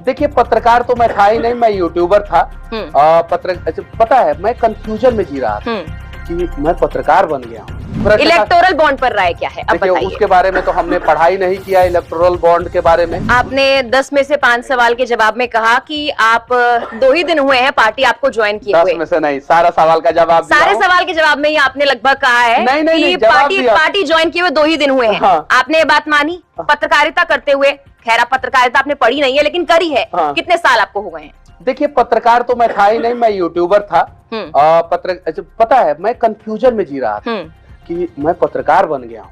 देखिए, पत्रकार तो मैं था ही नहीं, मैं यूट्यूबर था। पता है, मैं कंफ्यूजन में जी रहा था कि मैं पत्रकार बन गया हूँ। इलेक्टोरल बॉन्ड पर राय क्या है, अब बताइए। उसके बारे में तो हमने पढ़ाई नहीं किया, इलेक्टोरल बॉन्ड के बारे में। आपने 10 में से 5 सवाल के जवाब में कहा कि आप 2 ही दिन हुए हैं पार्टी आपको ज्वाइन किए हुए। 10 में से नहीं, सारा सवाल का जवाब सारे सवाल के जवाब में ही आपने लगभग कहा है नहीं, कि पार्टी ज्वाइन किए हुए 2 ही दिन हुए हैं। हाँ। आपने ये बात मानी पत्रकारिता करते हुए? खैर, आप पत्रकारिता आपने पढ़ी नहीं है लेकिन करी है। हाँ। कितने साल आपको हो गए हैं? देखिए, पत्रकार तो मैं था ही नहीं, मैं यूट्यूबर था। पता है, मैं कंफ्यूजन में जी रहा था कि मैं पत्रकार बन गया हूँ।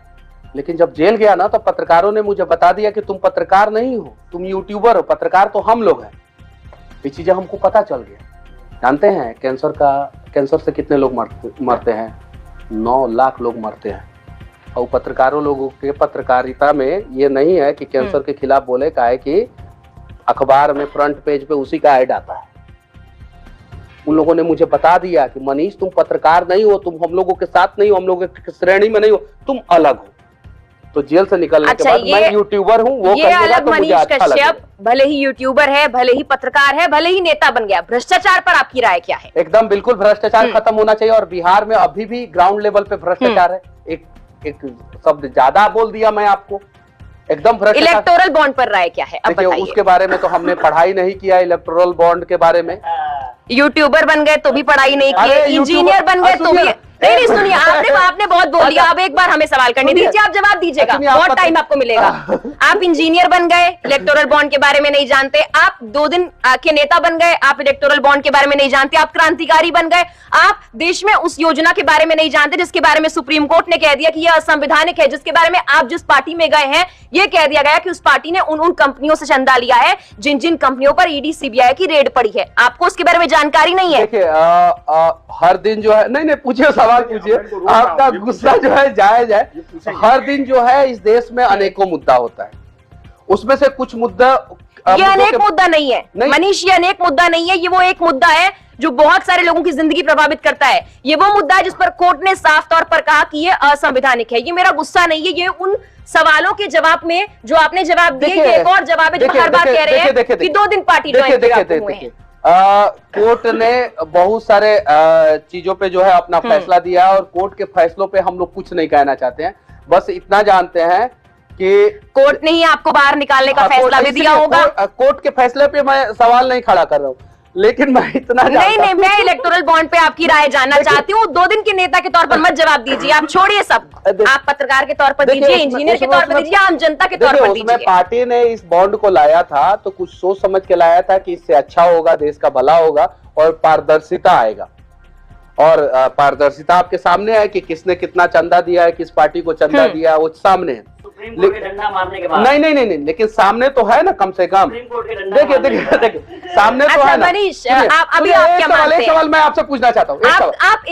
लेकिन जब जेल गया ना, तो पत्रकारों ने मुझे बता दिया कि तुम पत्रकार नहीं हो, तुम यूट्यूबर हो, पत्रकार तो हम लोग हैं। ये चीजें हमको पता चल गया। जानते हैं कैंसर से कितने लोग मरते हैं? 9 लाख लोग मरते हैं। और पत्रकारों लोगों के पत्रकारिता में ये नहीं है कि कैंसर के खिलाफ बोले, का है कि अखबार में फ्रंट पेज पे उसी का ऐड आता है। उन लोगों ने मुझे बता दिया कि मनीष, तुम पत्रकार नहीं हो, तुम हम लोगों के साथ नहीं हो, हम लोगों की श्रेणी में नहीं हो, तुम अलग हो। तो जेल से निकलने के बाद मैं यूट्यूबर हूँ, वो ये अलग। मनीष कश्यप भले ही यूट्यूबर है, भले ही पत्रकार है, भले ही नेता बन गया, भ्रष्टाचार पर आपकी राय क्या है? एकदम बिल्कुल, भ्रष्टाचार खत्म होना चाहिए। और बिहार में अभी भी ग्राउंड लेवल पे भ्रष्टाचार है। एक शब्द ज्यादा बोल दिया मैं आपको, एकदम भ्रष्टाचार। इलेक्टोरल बॉन्ड पर राय क्या है, अब बताइए। उसके बारे में तो हमने पढ़ाई नहीं किया, इलेक्टोरल बॉन्ड के बारे में। यूट्यूबर बन गए तो भी पढ़ाई नहीं की, इंजीनियर बन गए तो भी नहीं। सुनिए, आपने बहुत बोल दिया। अब एक बार हमें सवाल करने दीजिए, आप जवाब दीजिएगा, बहुत टाइम आपको मिलेगा। आप इंजीनियर बन गए, इलेक्टोरल बॉन्ड के बारे में नहीं जानते। आप 2 दिन के नेता बन गए, आप इलेक्टोरल बॉन्ड के बारे में नहीं जानते। आप क्रांतिकारी बन गए, आप देश में उस योजना के बारे में नहीं जानते जिसके बारे में सुप्रीम कोर्ट ने कह दिया कि यह असंवैधानिक है, जिसके बारे में आप जिस पार्टी में गए हैं ये कह दिया गया कि उस पार्टी ने उन कंपनियों से चंदा लिया है जिन कंपनियों पर ईडी सीबीआई की रेड पड़ी है। आपको उसके बारे में जानकारी नहीं है? देखिए, हर दिन जो है, नहीं पूछिए, सवाल पूछिए, आपका गुस्सा जो है जायज है। हर दिन जो है इस देश में अनेकों मुद्दा होता है, उसमें से कुछ मुद्दा ये अनेक मुद्दा नहीं है मनीष, ये अनेक मुद्दा नहीं है। ये वो एक मुद्दा है जो बहुत सारे लोगों की जिंदगी प्रभावित करता है। ये वो मुद्दा है जिस पर कोर्ट ने साफ तौर पर कहा कि ये असंवैधानिक है। ये मेरा गुस्सा नहीं है, ये उन सवालों के जवाब में जो आपने जवाब दिए, ये एक और जवाब है जो हर बार कह रहे हैं कि 2 दिन पार्टी ज्वाइन हुए हैं। कोर्ट ने बहुत सारे चीजों पे जो है अपना फैसला दिया, और कोर्ट के फैसलों पे हम लोग कुछ नहीं कहना चाहते हैं। बस इतना जानते हैं कि कोर्ट ने ही आपको बाहर निकालने का फैसला भी दिया होगा। कोर्ट के फैसले पे मैं सवाल नहीं खड़ा कर रहा हूँ, लेकिन मैं इतना नहीं, मैं इलेक्टोरल बॉन्ड पे आपकी राय जानना चाहती हूँ। 2 दिन के नेता के तौर पर मत जवाब दीजिए, आप छोड़िए सब। आप पत्रकार के तौर पर दीजिए, इंजीनियर के तौर पर दीजिए, आम जनता के तौर पर दीजिए। पार्टी ने इस बॉन्ड को लाया था तो कुछ सोच समझ के लाया था कि इससे अच्छा होगा, देश का भला होगा और पारदर्शिता आएगा। और पारदर्शिता आपके सामने है कि किसने कितना चंदा दिया है, किस पार्टी को चंदा दिया है, वो सामने है। डंडा मारने के बाद नहीं, लेकिन सामने तो है ना, कम से कम। देखिए, सामने तो है ना। मनीष, अभी आप क्या मानते हैं? एक सवाल मैं आपसे पूछना चाहता हूँ। आप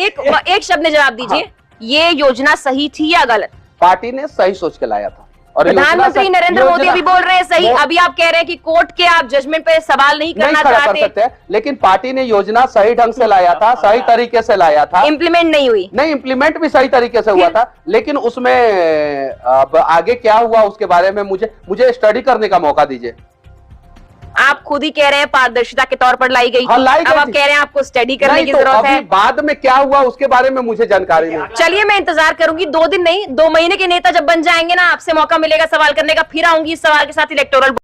एक शब्द में जवाब दीजिए। ये योजना सही थी या गलत? पार्टी ने सही सोच के लाया था। और प्रधानमंत्री नरेंद्र मोदी अभी बोल रहे हैं सही। अभी आप कह रहे हैं कि कोर्ट के आप जजमेंट पे सवाल नहीं करना चाहते, लेकिन पार्टी ने योजना सही ढंग से लाया था, सही तरीके से लाया था। इम्प्लीमेंट नहीं हुई? नहीं, इम्प्लीमेंट भी सही तरीके से हुआ था, लेकिन उसमें अब आगे क्या हुआ उसके बारे में मुझे स्टडी करने का मौका दीजिए। आप खुद ही कह रहे हैं पारदर्शिता के तौर पर लाई गई थी। अब आप कह रहे हैं आपको स्टडी करने की जरूरत है। बाद में क्या हुआ उसके बारे में मुझे जानकारी नहीं। चलिए, मैं इंतजार करूंगी। 2 दिन नहीं, 2 महीने के नेता जब बन जाएंगे ना, आपसे मौका मिलेगा सवाल करने का, फिर आऊंगी इस सवाल के साथ इलेक्टोरल